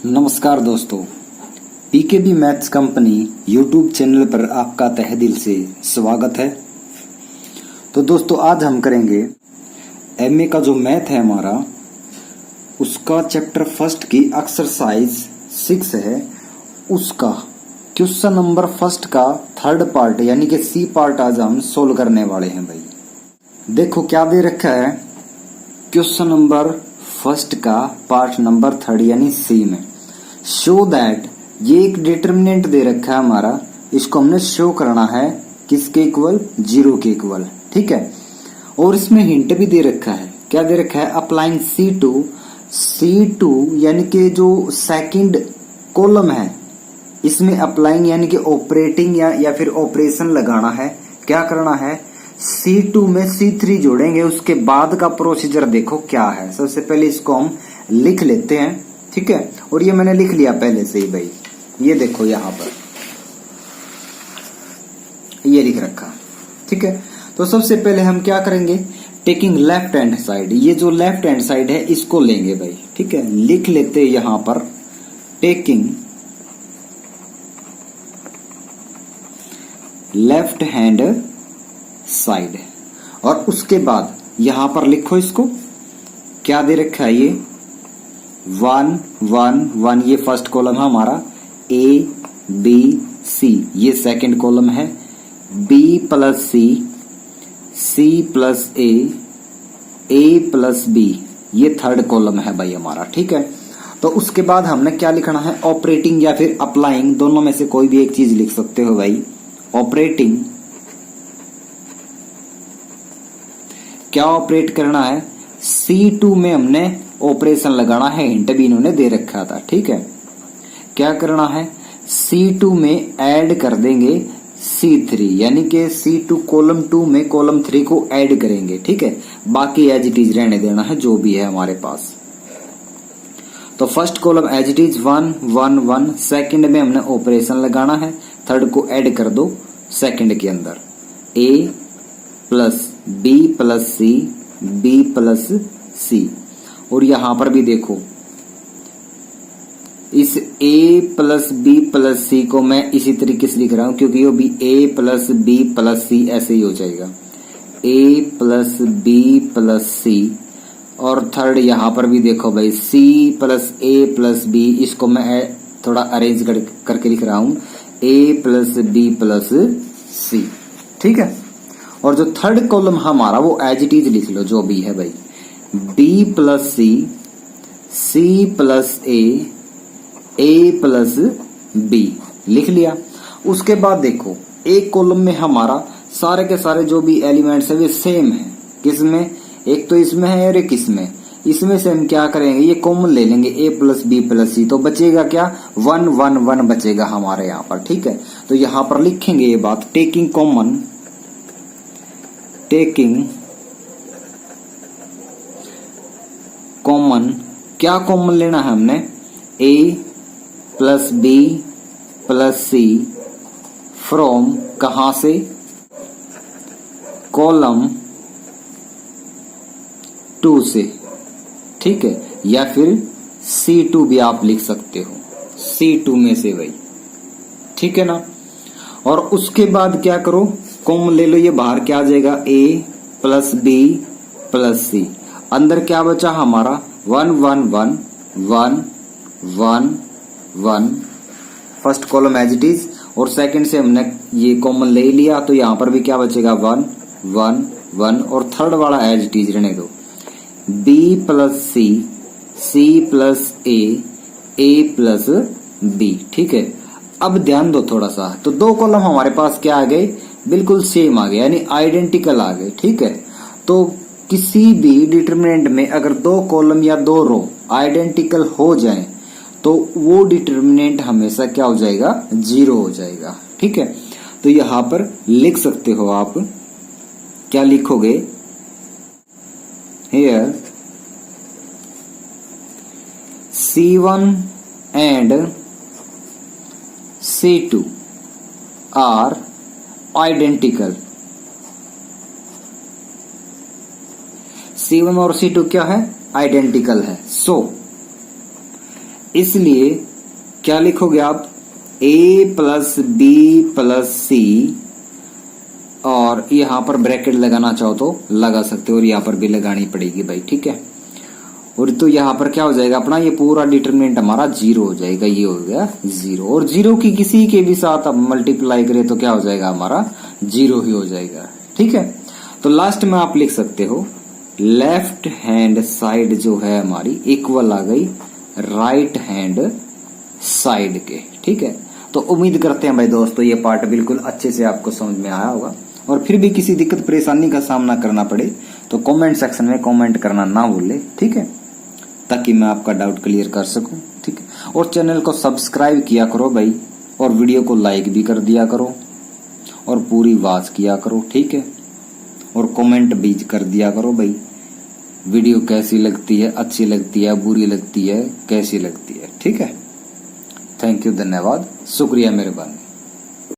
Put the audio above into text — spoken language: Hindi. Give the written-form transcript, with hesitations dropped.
नमस्कार दोस्तों, pKb maths company YouTube channel पर आपका तहे दिल से स्वागत है। तो दोस्तों आज हम करेंगे एमए का जो मैथ है हमारा, उसका चैप्टर फर्स्ट की एक्सरसाइज 6 है, उसका क्वेश्चन नंबर फर्स्ट का थर्ड पार्ट यानी कि सी पार्ट आज हम सोल्व करने वाले हैं। भाई देखो क्या दे रखा है, क्वेश्चन नंबर फर्स्ट का पार्ट नंबर थर्ड यानी सी में शो दैट, ये एक डिटर्मिनेंट दे रखा है हमारा, इसको हमने शो करना है किसके इक्वल, 0 के इक्वल। ठीक है, और इसमें हिंट भी दे रखा है। क्या दे रखा है, अप्लाइंग C2 यानी कि जो सेकंड कॉलम है इसमें अप्लाइंग यानी कि ऑपरेटिंग या फिर ऑपरेशन लगाना है। क्या करना है, C2 में C3 जोड़ेंगे, उसके बाद का प्रोसीजर देखो क्या है। सबसे पहले इसको हम लिख लेते हैं। ठीक है, और ये मैंने लिख लिया पहले से ही भाई, ये देखो यहां पर ये लिख रखा। ठीक है, तो सबसे पहले हम क्या करेंगे, टेकिंग लेफ्ट हैंड साइड, ये जो लेफ्ट हैंड साइड है इसको लेंगे भाई। ठीक है, लिख लेते यहां पर टेकिंग लेफ्ट हैंड साइड, और उसके बाद यहां पर लिखो इसको, क्या दे रखा है, ये 1 1 1, ये फर्स्ट कॉलम है हमारा, A B C ये सेकंड कॉलम है, B plus C plus A plus B ये थर्ड कॉलम है भाई हमारा। ठीक है, तो उसके बाद हमने क्या लिखना है, ऑपरेटिंग या फिर अप्लाइंग, दोनों में से कोई भी एक चीज लिख सकते हो भाई। ऑपरेटिंग, क्या ऑपरेट करना है, C2 में हमने ऑपरेशन लगाना है, हिंट भी इन्होंने दे रखा था। ठीक है, क्या करना है, C2 में ऐड कर देंगे C3 यानी कि C2 कॉलम 2 में कॉलम 3 को ऐड करेंगे। ठीक है, बाकी एज इट इज रहने देना है जो भी है हमारे पास। तो first column as it is 1 1 1, second में हमने ऑपरेशन लगाना है, थर्ड को ऐड कर दो सेकंड के अंदर, A plus B plus C B plus C, और यहां पर भी देखो इस A plus B plus C को मैं इसी तरीके से लिख रहा हूं क्योंकि वो भी A plus B plus C ऐसे ही हो जाएगा, A plus B plus C, और थर्ड यहां पर भी देखो भाई C plus A plus B, इसको मैं थोड़ा अरेंज करके लिख रहा हूं, A plus B plus C। ठीक है, और जो थर्ड कॉलम हमारा वो एज इट इज लिख लो जो भी है भाई, B plus C plus A plus B लिख लिया। उसके बाद देखो एक कॉलम में हमारा सारे के सारे जो भी एलिमेंट्स है वे सेम है, किसमें, एक तो इसमें है और एक इसमें से हम क्या करेंगे, ये कॉमन ले लेंगे, A plus B plus C, तो बचेगा क्या, 1 1 1 बचेगा हमारे यहाँ पर। ठीक है, तो यहां पर लिखेंगे ये बात, टेकिंग कॉमन, क्या कॉमन लेना है हमने, A plus B plus C from, कहां से, कॉलम 2 से। ठीक है, या फिर C2 भी आप लिख सकते हो, C2 में से भाई। ठीक है ना, और उसके बाद क्या करो, कॉमन ले लो, ये बाहर क्या आ जाएगा, A plus B plus C, अंदर क्या बचा हमारा, 1 1 1 1 1 1, first column as it is, और सेकंड से हमने ये कॉमन ले लिया, तो यहां पर भी क्या बचेगा, 1 1 1, और थर्ड वाला एज इट इज रहने दो, B plus C plus A plus B। ठीक है, अब ध्यान दो थोड़ा सा, तो दो कॉलम हमारे पास क्या आ गए, बिल्कुल सेम आ गए यानी आइडेंटिकल आ गए। ठीक है, तो किसी भी डिटरमिनेंट में अगर दो कॉलम या दो रो आइडेंटिकल हो जाएं तो वो डिटरमिनेंट हमेशा क्या हो जाएगा, 0 हो जाएगा। ठीक है, तो यहां पर लिख सकते हो आप, क्या लिखोगे, here C1 and C2 are identical, C1 और C2 क्या है, आइडेंटिकल है। सो इसलिए क्या लिखोगे आप, a प्लस बी प्लस सी, और यहां पर ब्रैकेट लगाना चाहो तो लगा सकते हो, और यहां पर भी लगानी पड़ेगी भाई, ठीक है। और तो यहां पर क्या हो जाएगा अपना, ये पूरा डिटरमिनेंट हमारा 0 हो जाएगा, ये हो गया 0। और 0 की किसी के भी साथ अब मल्टीप्लाई करें तो क्या हो जाएगा हमारा 0 ही हो जाएगा, ठीक है। तो लास्ट में आप लिख सकते हो लेफ्ट हैंड साइड जो है हमारी इक्वल आ गई राइट हैंड साइड के, ठीक है। तो उम्मीद करते हैं भाई दोस्तों ये पार्ट बिल्कुल अच्छे से आपको समझ में आया होगा, और फिर भी किसी दिक्कत परेशानी का सामना करना पड़े तो कमेंट सेक्शन में कमेंट करना ना भूले, ठीक है, ताकि मैं आपका डाउट क्लियर कर सकूं, ठीक है। और चैनल को सब्सक्राइब किया करो भाई, और वीडियो को लाइक भी कर दिया करो, और पूरी वॉच किया करो, ठीक है। और कमेंट भी कर दिया करो भाई, वीडियो कैसी लगती है, अच्छी लगती है, बुरी लगती है, कैसी लगती है, ठीक है। थैंक यू, धन्यवाद, शुक्रिया, मेहरबानी।